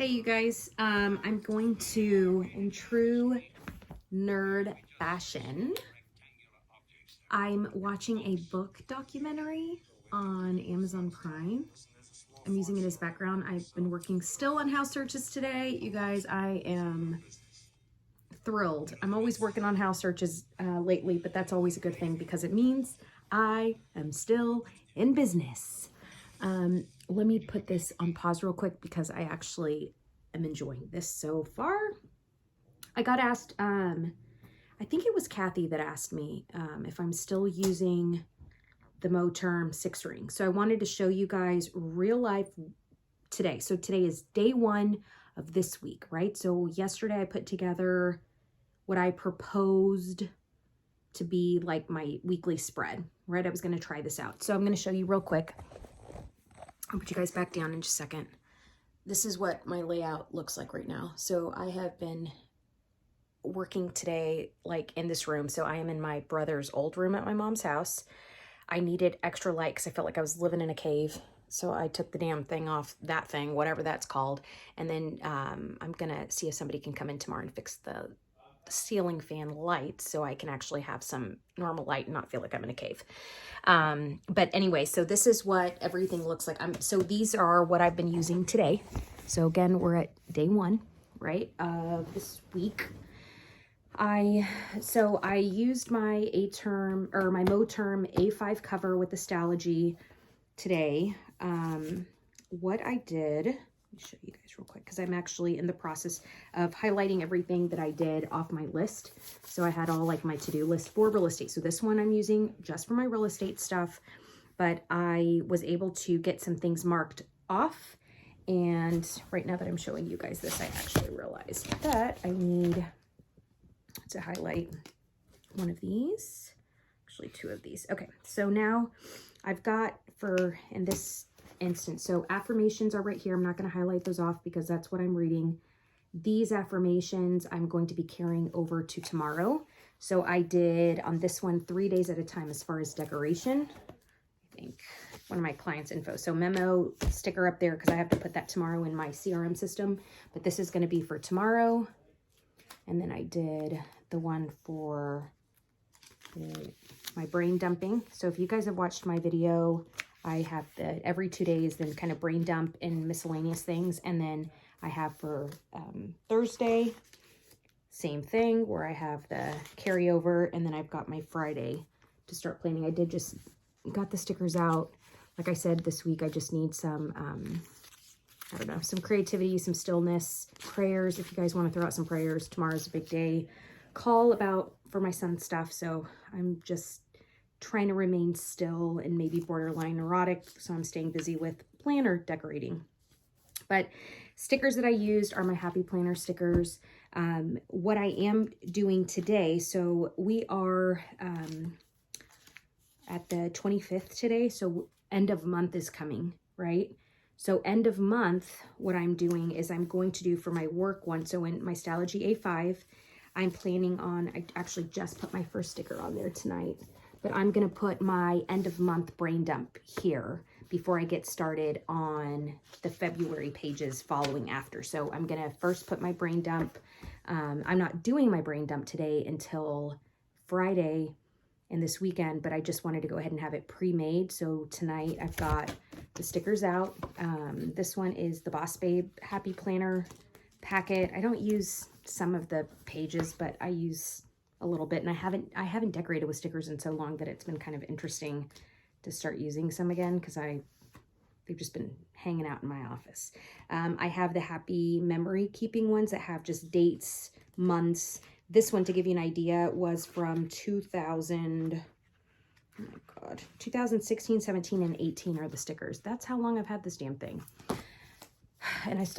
Hey you guys, I'm going to, in true nerd fashion, I'm watching a book documentary on Amazon Prime. I'm using it as background. I've been working still on house searches today. You guys, I am thrilled. I'm always working on house searches lately, but that's always a good thing because it means I am still in business. Let me put this on pause real quick because I actually am enjoying this so far. I got asked, I think it was Kathy that asked me if I'm still using the Moterm 6 ring. So I wanted to show you guys real life today. So today is day 1 of this week, right? So yesterday I put together what I proposed to be like my weekly spread, right? I was going to try this out. So I'm going to show you real quick. I'll put you guys back down in just a second. This is what my layout looks like right now. So I have been working today like in this room. So I am in my brother's old room at my mom's house. I needed extra light because I felt like I was living in a cave. So I took the damn thing off, that thing, whatever that's called. And then I'm going to see if somebody can come in tomorrow and fix the ceiling fan light so I can actually have some normal light and not feel like I'm in a cave. But anyway, so this is what everything looks like. So these are what I've been using today. So again, we're at day 1, right, of this week. I used my my Moterm A5 cover with the Stalogy today. What I did, let me show you guys real quick because I'm actually in the process of highlighting everything that I did off my list. So I had all like my to-do list for real estate. So this one I'm using just for my real estate stuff, but I was able to get some things marked off. And right now that I'm showing you guys this, I actually realized that I need to highlight one of these, actually 2 of these. Okay, so now I've got in this instance, so affirmations are right here. I'm not going to highlight those off because that's what I'm reading. These affirmations I'm going to be carrying over to tomorrow. So I did on this one 3 days at a time as far as decoration. I think one of my clients' info. So memo sticker up there because I have to put that tomorrow in my CRM system. But this is going to be for tomorrow. And then I did the one for my brain dumping. So if you guys have watched my video, I have the every 2 days, then kind of brain dump and miscellaneous things. And then I have for Thursday, same thing where I have the carryover. And then I've got my Friday to start planning. I did just got the stickers out. Like I said, this week, I just need some, I don't know, some creativity, some stillness, prayers. If you guys want to throw out some prayers, tomorrow's a big day. Call for my son's stuff. So I'm just trying to remain still and maybe borderline neurotic. So I'm staying busy with planner decorating. But stickers that I used are my Happy Planner stickers. What I am doing today, so we are at the 25th today. So end of month is coming, right? So end of month, what I'm doing is I'm going to do for my work one. So in my Stalogy A5, I'm planning on, I actually just put my first sticker on there tonight, but I'm going to put my end of month brain dump here before I get started on the February pages following after. So I'm going to first put my brain dump. I'm not doing my brain dump today until Friday and this weekend, but I just wanted to go ahead and have it pre-made. So tonight I've got the stickers out. This one is the Boss Babe Happy Planner packet. I don't use some of the pages, but I use a little bit, and I haven't decorated with stickers in so long that it's been kind of interesting to start using some again because they've just been hanging out in my office. I have the Happy Memory Keeping ones that have just dates, months. This one, to give you an idea, was from 2016, 17, and 18 are the stickers. That's how long I've had this damn thing. And it's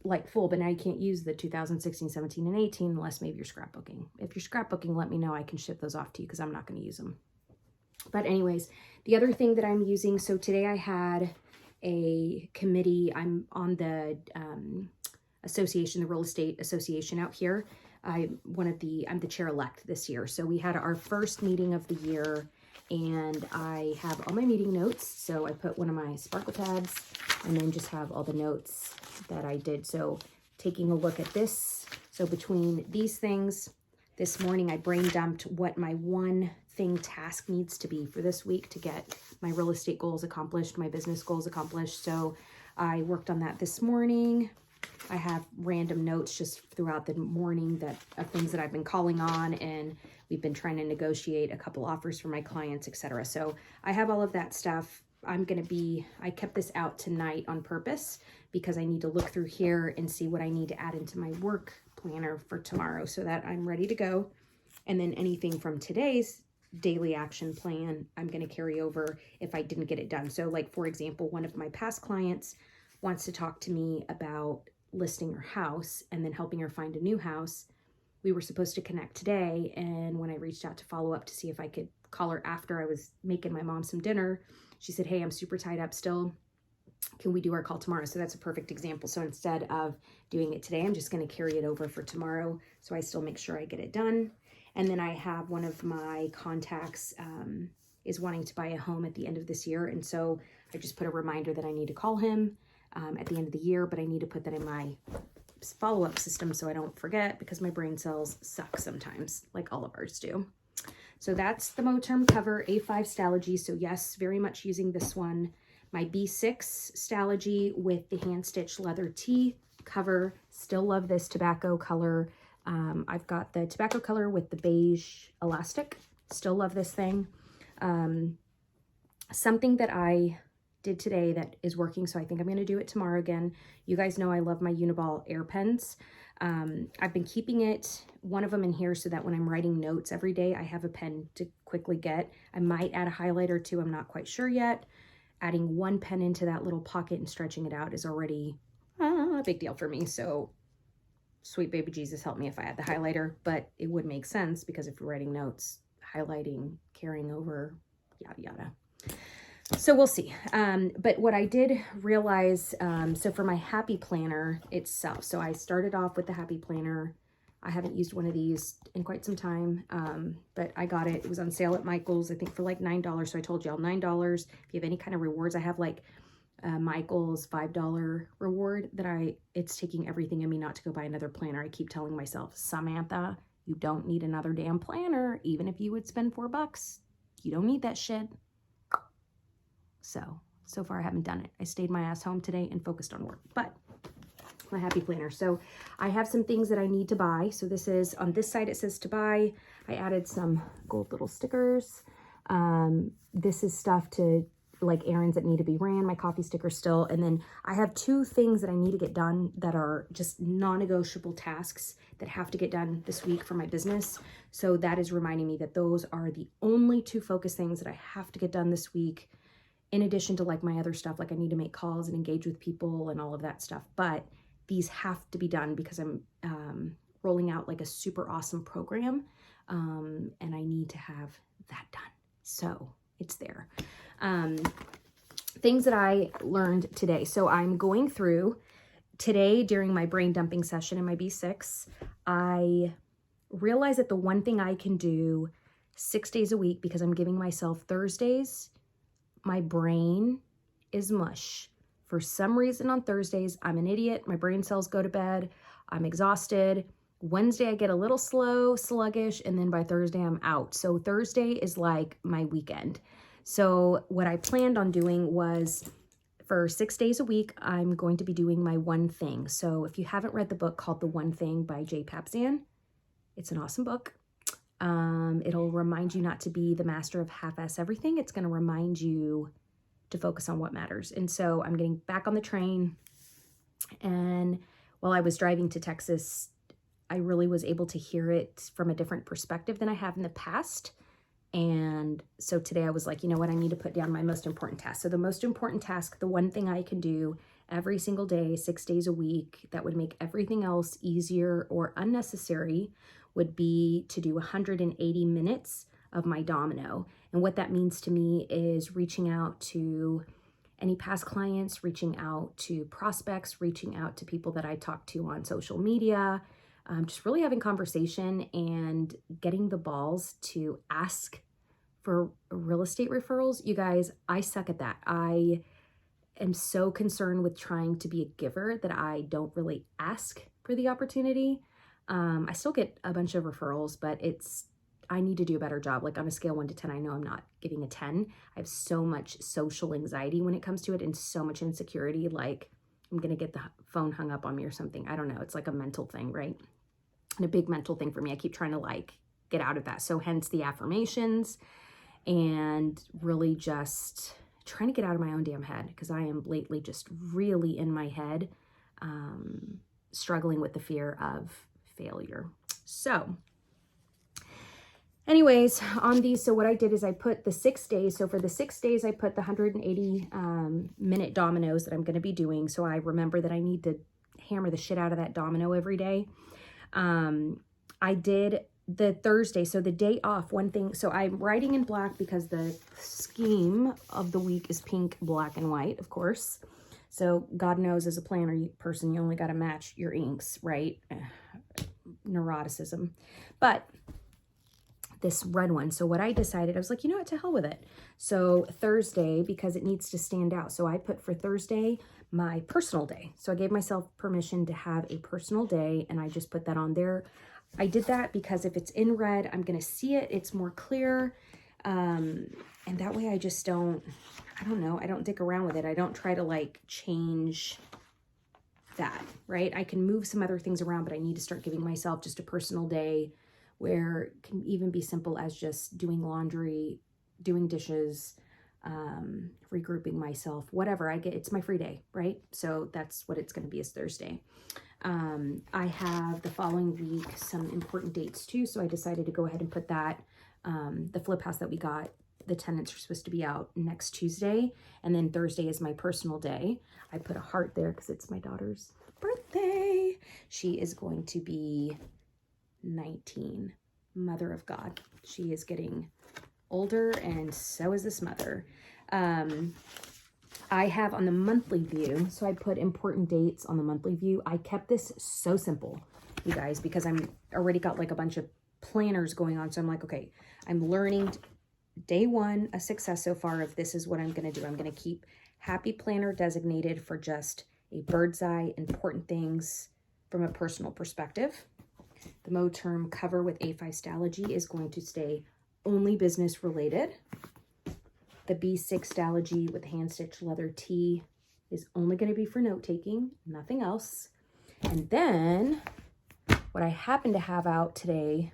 like full, but now you can't use the 2016, 17, and 18 unless maybe you're scrapbooking. If you're scrapbooking, let me know. I can ship those off to you because I'm not going to use them. But anyways, the other thing that I'm using, so today I had a committee. I'm on the association, the real estate association out here. I'm the chair-elect this year. So we had our first meeting of the year, and I have all my meeting notes. So I put one of my sparkle pads and then just have all the notes that I did. So taking a look at this, so between these things, this morning I brain dumped what my one thing task needs to be for this week to get my real estate goals accomplished, my business goals accomplished. So I worked on that this morning. I have random notes just throughout the morning that of things that I've been calling on, and we've been trying to negotiate a couple offers for my clients, etc. So I have all of that stuff. I kept this out tonight on purpose because I need to look through here and see what I need to add into my work planner for tomorrow so that I'm ready to go. And then anything from today's daily action plan, I'm going to carry over if I didn't get it done. So like, for example, one of my past clients wants to talk to me about listing her house and then helping her find a new house. We were supposed to connect today, and when I reached out to follow up to see if I could call her after I was making my mom some dinner, she said, hey, I'm super tied up still. Can we do our call tomorrow? So that's a perfect example. So instead of doing it today, I'm just going to carry it over for tomorrow so I still make sure I get it done. And then I have one of my contacts is wanting to buy a home at the end of this year. And so I just put a reminder that I need to call him at the end of the year, but I need to put that in my follow-up system so I don't forget, because my brain cells suck sometimes, like all of ours do. So that's the Moterm cover, A5 Stalogy. So yes, very much using this one. My B6 Stalogy with the hand-stitched leather tee cover. Still love this tobacco color. I've got the tobacco color with the beige elastic. Still love this thing. Something that I did today that is working, so I think I'm going to do it tomorrow again. You guys know I love my Uniball air pens. I've been keeping one of them in here so that when I'm writing notes every day, I have a pen to quickly get. I might add a highlighter too, I'm not quite sure yet. Adding one pen into that little pocket and stretching it out is already a big deal for me. So sweet baby Jesus, help me if I add the highlighter, but it would make sense because if you're writing notes, highlighting, carrying over, yada, yada. So we'll see. But what I did realize, so for my Happy Planner itself, so I started off with the Happy Planner. I haven't used one of these in quite some time, but I got it. It was on sale at Michael's, I think for like $9. So I told y'all $9. If you have any kind of rewards, I have like Michael's $5 reward that it's taking everything in me not to go buy another planner. I keep telling myself, Samantha, you don't need another damn planner. Even if you would spend $4, you don't need that shit. So far I haven't done it. I stayed my ass home today and focused on work, but my Happy Planner. So I have some things that I need to buy. So this is, on this side it says to buy. I added some gold little stickers. This is stuff to, like, errands that need to be ran, my coffee sticker still. And then I have two things that I need to get done that are just non-negotiable tasks that have to get done this week for my business. So that is reminding me that those are the only two focus things that I have to get done this week, in addition to like my other stuff, like I need to make calls and engage with people and all of that stuff. But these have to be done because I'm rolling out like a super awesome program, and I need to have that done. So it's there. Things that I learned today. So I'm going through today during my brain dumping session in my B6. I realized that the one thing I can do 6 days a week, because I'm giving myself Thursdays, my brain is mush. For some reason on Thursdays, I'm an idiot. My brain cells go to bed. I'm exhausted. Wednesday, I get a little sluggish, and then by Thursday, I'm out. So Thursday is like my weekend. So what I planned on doing was, for 6 days a week, I'm going to be doing my one thing. So if you haven't read the book called The One Thing by Jay Papasan, it's an awesome book. It'll remind you not to be the master of half-ass everything. It's going to remind you to focus on what matters. And so I'm getting back on the train. And while I was driving to Texas, I really was able to hear it from a different perspective than I have in the past. And so today I was like, you know what? I need to put down my most important task. So the most important task, the one thing I can do every single day, 6 days a week, that would make everything else easier or unnecessary, would be to do 180 minutes of my domino. And what that means to me is reaching out to any past clients, reaching out to prospects, reaching out to people that I talk to on social media, just really having conversation and getting the balls to ask for real estate referrals. You guys, I suck at that. am so concerned with trying to be a giver that I don't really ask for the opportunity. I still get a bunch of referrals, but I need to do a better job. Like on a scale 1 to 10, I know I'm not giving a 10. I have so much social anxiety when it comes to it and so much insecurity. Like I'm going to get the phone hung up on me or something. I don't know. It's like a mental thing, right? And a big mental thing for me. I keep trying to like get out of that. So hence the affirmations and really just trying to get out of my own damn head, because I am lately just really in my head, struggling with the fear of failure. So anyways, on these, so what I did is I put the 6 days. So for the 6 days, I put the 180 minute dominoes that I'm going to be doing. So I remember that I need to hammer the shit out of that domino every day. I did the Thursday, so the day off, one thing, so I'm writing in black because the scheme of the week is pink, black, and white, of course. So God knows as a planner person, you only got to match your inks, right? Neuroticism. But this red one, so what I decided, I was like, you know what, to hell with it. So Thursday, because it needs to stand out, so I put for Thursday my personal day. So I gave myself permission to have a personal day, and I just put that on there. I did that because if it's in red, I'm going to see it. It's more clear. And that way I just don't, I don't know, I don't dick around with it. I don't try to like change that, right? I can move some other things around, but I need to start giving myself just a personal day where it can even be simple as just doing laundry, doing dishes, regrouping myself, whatever I get. It's my free day, right? So that's what it's going to be, is Thursday. I have the following week some important dates too, so I decided to go ahead and put that. The flip house that we got, the tenants are supposed to be out next Tuesday, and then Thursday is my personal day. I put a heart there because it's my daughter's birthday. She is going to be 19. Mother of God. She is getting older, and so is this mother. I have on the monthly view, so I put important dates on the monthly view. I kept this so simple, you guys, because I'm already got like a bunch of planners going on. So I'm like, okay, I'm learning day 1, a success so far of this is what I'm going to do. I'm going to keep happy planner designated for just a bird's eye, important things from a personal perspective. The Moterm cover with A5 Stalogy is going to stay only business related. The B6 Stalogy with hand-stitched leather tee is only going to be for note-taking, nothing else. And then, what I happen to have out today,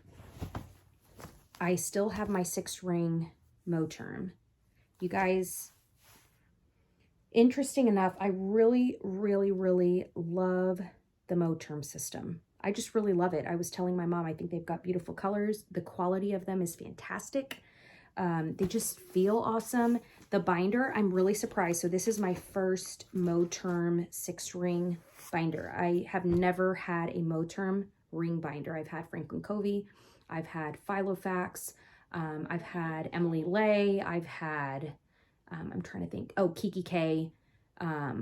I still have my 6-ring Moterm. You guys, interesting enough, I really, really, really love the Moterm system. I just really love it. I was telling my mom, I think they've got beautiful colors. The quality of them is fantastic. They just feel awesome. The binder, I'm really surprised. So this is my first Moterm 6-ring binder. I have never had a Moterm ring binder. I've had Franklin Covey. I've had Filofax. I've had Emily Lay. I've had, I'm trying to think. Oh, Kiki K. I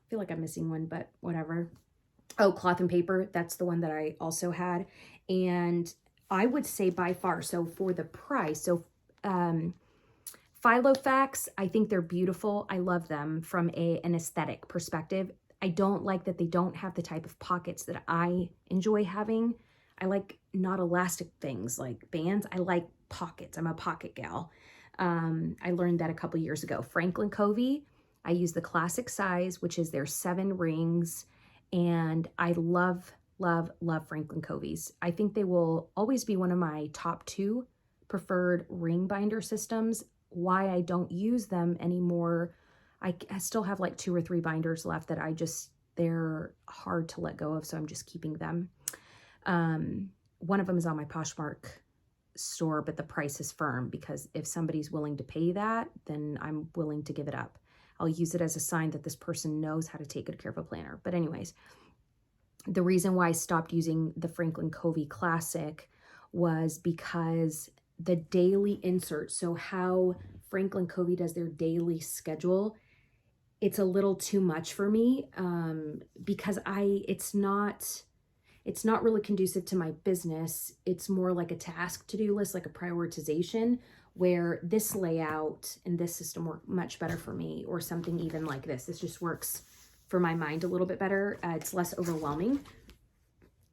feel like I'm missing one, but whatever. Oh, Cloth and Paper. That's the one that I also had. And I would say by far, so for the price, so Filofax, I think they're beautiful. I love them from an aesthetic perspective. I don't like that they don't have the type of pockets that I enjoy having. I like not elastic things like bands. I like pockets. I'm a pocket gal. I learned that a couple years ago. Franklin Covey, I use the classic size, which is their 7 rings. And I love, love, love Franklin Covey's. I think they will always be one of my top 2 preferred ring binder systems. Why I don't use them anymore, I still have like 2 or 3 binders left that they're hard to let go of, so I'm just keeping them. One of them is on my Poshmark store, but the price is firm because if somebody's willing to pay that, then I'm willing to give it up. I'll use it as a sign that this person knows how to take good care of a planner. But anyways, the reason why I stopped using the Franklin Covey Classic was because the daily insert, so how Franklin Covey does their daily schedule, it's a little too much for me because it's not really conducive to my business. It's more like a task to-do list, like a prioritization, where this layout and this system work much better for me, or something even like this. This just works for my mind a little bit better. It's less overwhelming.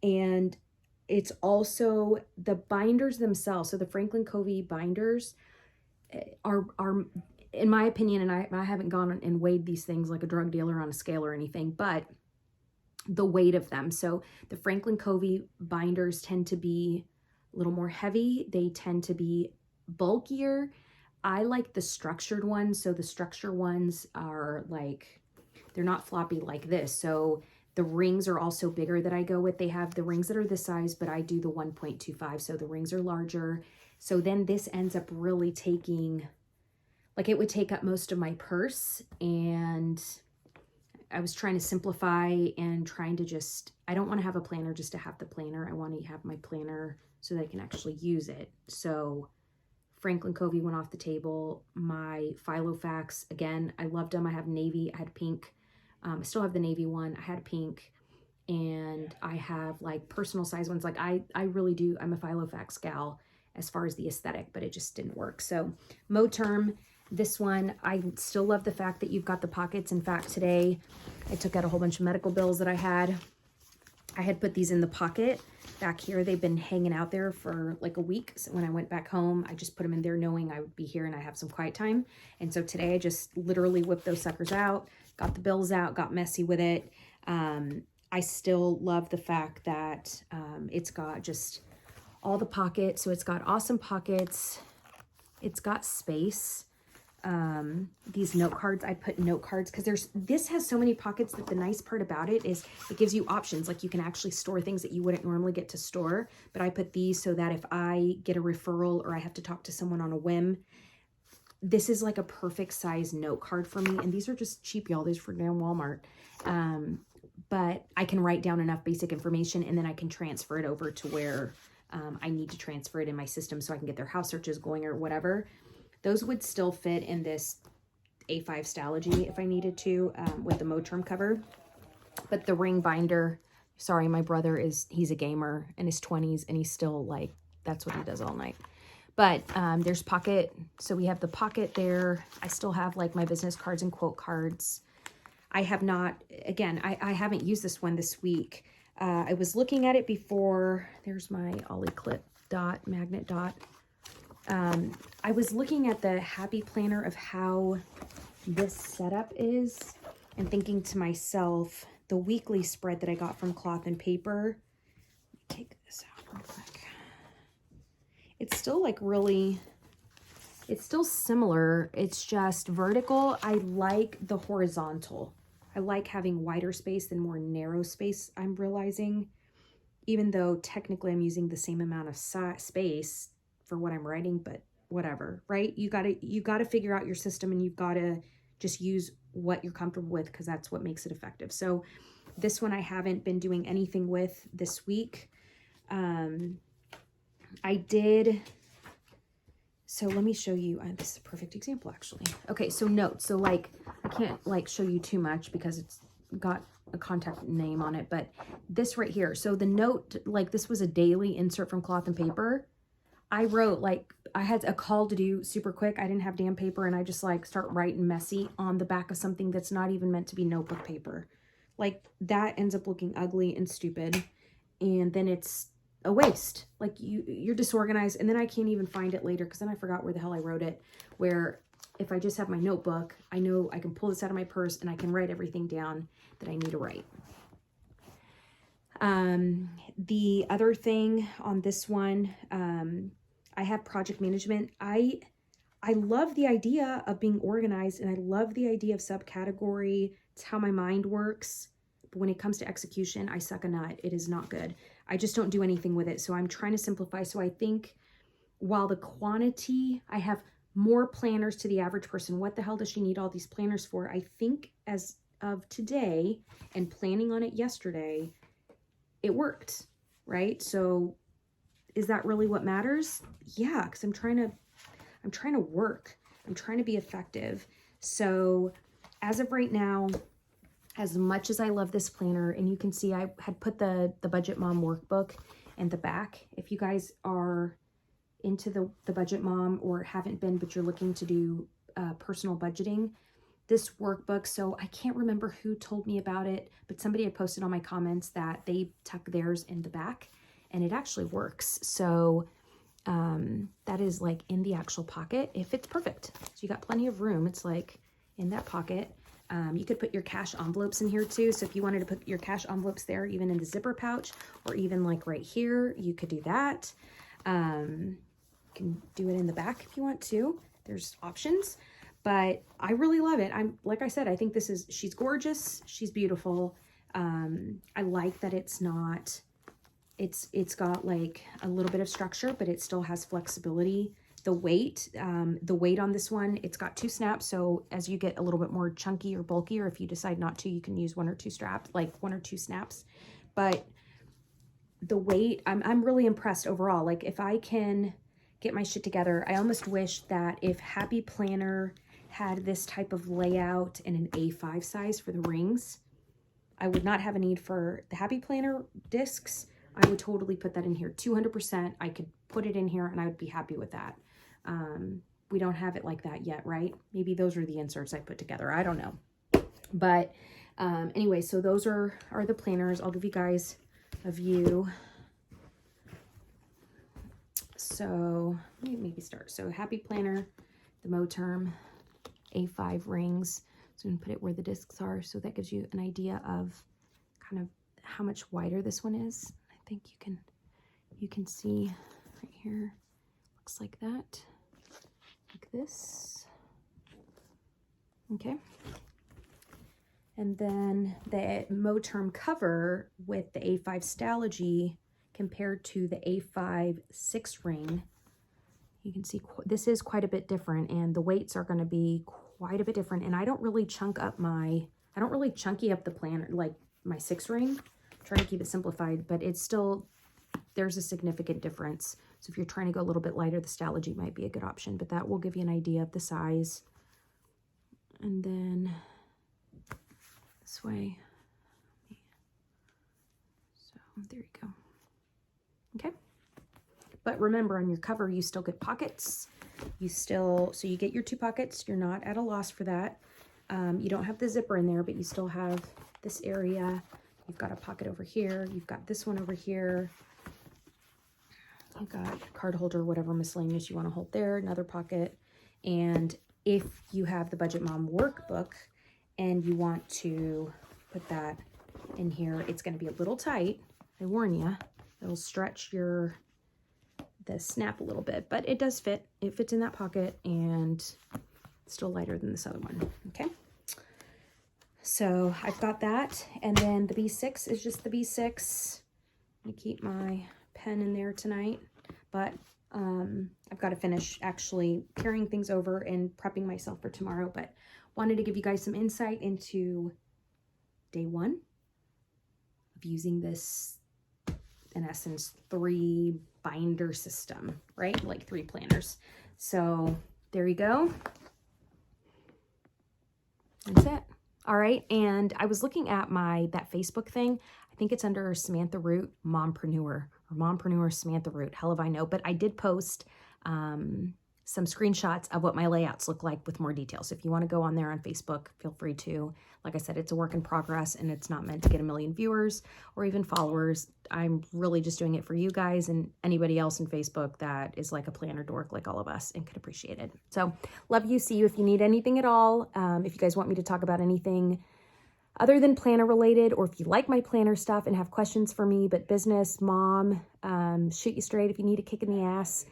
And it's also the binders themselves. So the Franklin Covey binders are in my opinion, and I haven't gone and weighed these things like a drug dealer on a scale or anything, but the weight of them. So the Franklin Covey binders tend to be a little more heavy. They tend to be bulkier. I like the structured ones. So the structure ones are like, they're not floppy like this. So the rings are also bigger that I go with. They have the rings that are this size, but I do the 1.25. So the rings are larger. So then this ends up really taking, like it would take up most of my purse. And I was trying to simplify and trying to just, I don't want to have a planner just to have the planner. I want to have my planner so that I can actually use it. So Franklin Covey went off the table. My Filofax, again, I loved them. I have navy, I had pink. I still have the navy one. I had pink, and I have like personal size ones. Like I really do. I'm a Filofax gal as far as the aesthetic, but it just didn't work. So Moterm, this one, I still love the fact that you've got the pockets. In fact, today I took out a whole bunch of medical bills that I had. I had put these in the pocket back here. They've been hanging out there for like a week. So when I went back home, I just put them in there knowing I would be here and I have some quiet time. And so today I just literally whipped those suckers out, got the bills out, got messy with it. I still love the fact that it's got just all the pockets. So it's got awesome pockets. It's got space. These note cards, I put note cards because this has so many pockets that the nice part about it is it gives you options. Like you can actually store things that you wouldn't normally get to store, but I put these so that if I get a referral or I have to talk to someone on a whim, this is like a perfect size note card for me. And these are just cheap, y'all. These are from Walmart. But I can write down enough basic information and then I can transfer it over to where I need to transfer it in my system so I can get their house searches going or whatever. Those would still fit in this A5 Stalogy if I needed to with the Moterm cover. But the ring binder, sorry, my brother he's a gamer in his 20s and he's still like, that's what he does all night. But there's pocket. So we have the pocket there. I still have like my business cards and quote cards. I have not, again, I haven't used this one this week. I was looking at it before. There's my Ollie Clip dot, magnet dot. I was looking at the Happy Planner of how this setup is and thinking to myself, the weekly spread that I got from Cloth and Paper, take this out real quick. It's still like really, it's still similar. It's just vertical. I like the horizontal. I like having wider space than more narrow space, I'm realizing, even though technically I'm using the same amount of space for what I'm writing, but whatever, right? You gotta figure out your system and you've gotta just use what you're comfortable with because that's what makes it effective. So this one I haven't been doing anything with this week. I did, so let me show you, this is a perfect example actually. Okay, so notes, so like, I can't like show you too much because it's got a contact name on it, but this right here, so the note, like this was a daily insert from Cloth and Paper. I wrote, like, I had a call to do super quick. I didn't have damn paper, and I just, like, start writing messy on the back of something that's not even meant to be notebook paper. Like, that ends up looking ugly and stupid, and then it's a waste. Like, you're disorganized, and then I can't even find it later, because then I forgot where the hell I wrote it, where if I just have my notebook, I know I can pull this out of my purse, and I can write everything down that I need to write. The other thing on this one, I have project management. I love the idea of being organized and I love the idea of subcategory. It's how my mind works. But when it comes to execution, I suck a nut. It is not good. I just don't do anything with it. So I'm trying to simplify. So I think while the quantity, I have more planners to the average person. What the hell does she need all these planners for? I think as of today and planning on it yesterday, it worked, right? So is that really what matters? Yeah, because I'm trying to work. I'm trying to be effective. So as of right now, as much as I love this planner, and you can see I had put the Budget Mom workbook in the back. If you guys are into the Budget Mom or haven't been, but you're looking to do personal budgeting, this workbook, so I can't remember who told me about it, but somebody had posted on my comments that they tuck theirs in the back and it actually works. So that is like in the actual pocket. It fits perfect. So you got plenty of room. It's like in that pocket. You could put your cash envelopes in here too. So if you wanted to put your cash envelopes there, even in the zipper pouch, or even like right here, you could do that. You can do it in the back if you want to. There's options, but I really love it. Like I said, I think she's gorgeous. She's beautiful. I like that it's not, it's got like a little bit of structure, but it still has flexibility. The weight on this one, it's got 2 snaps. So as you get a little bit more chunky or bulky, or if you decide not to, you can use 1 or 2 straps, like 1 or 2 snaps. But the weight, I'm really impressed overall. Like if I can get my shit together, I almost wish that if Happy Planner had this type of layout in an A5 size for the rings, I would not have a need for the Happy Planner discs. I would totally put that in here. 200%. I could put it in here and I would be happy with that. We don't have it like that yet, right? Maybe those are the inserts I put together. I don't know. But anyway, so those are the planners. I'll give you guys a view. So let me maybe start. So Happy Planner, the Moterm A5 rings. So I'm gonna put it where the discs are. So that gives you an idea of kind of how much wider this one is. I think you can see right here. Looks like that, like this. Okay. And then the Moterm cover with the A5 Stalogy compared to the A5 6 ring, you can see this is quite a bit different, and the weights are going to be quite a bit different. And I don't really chunky up the planner like my 6 ring. I'm trying to keep it simplified, but it's still, there's a significant difference. So if you're trying to go a little bit lighter, the Stalogy might be a good option, but that will give you an idea of the size. And then this way. So there you go. Okay. But remember, on your cover, you still get pockets. So you get your 2 pockets. You're not at a loss for that. You don't have the zipper in there, but you still have this area. You've got a pocket over here. You've got this one over here. You've got card holder, whatever miscellaneous you want to hold there, another pocket. And if you have the Budget Mom workbook and you want to put that in here, it's going to be a little tight. I warn you, it'll stretch the snap a little bit, but it does fit. It fits in that pocket and it's still lighter than this other one. Okay. So I've got that. And then the B6 is just the B6. I'm gonna keep my pen in there tonight, but I've got to finish actually carrying things over and prepping myself for tomorrow, but wanted to give you guys some insight into day 1 of using this, in essence, 3 binder system, right? Like 3 planners. So there you go. That's it. All right. And I was looking at that Facebook thing. I think it's under Samantha Root, Mompreneur, or Mompreneur Samantha Root. Hell if I know. But I did post some screenshots of what my layouts look like with more details. So if you want to go on there on Facebook, feel free to. Like I said, it's a work in progress and it's not meant to get a million viewers or even followers. I'm really just doing it for you guys and anybody else in Facebook that is like a planner dork like all of us and could appreciate it. So love you. See you if you need anything at all. If you guys want me to talk about anything other than planner related, or if you like my planner stuff and have questions for me, but business, mom, shoot you straight if you need a kick in the ass,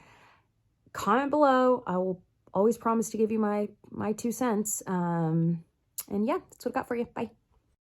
comment below. I will always promise to give you my 2 cents. And yeah, that's what I got for you. Bye.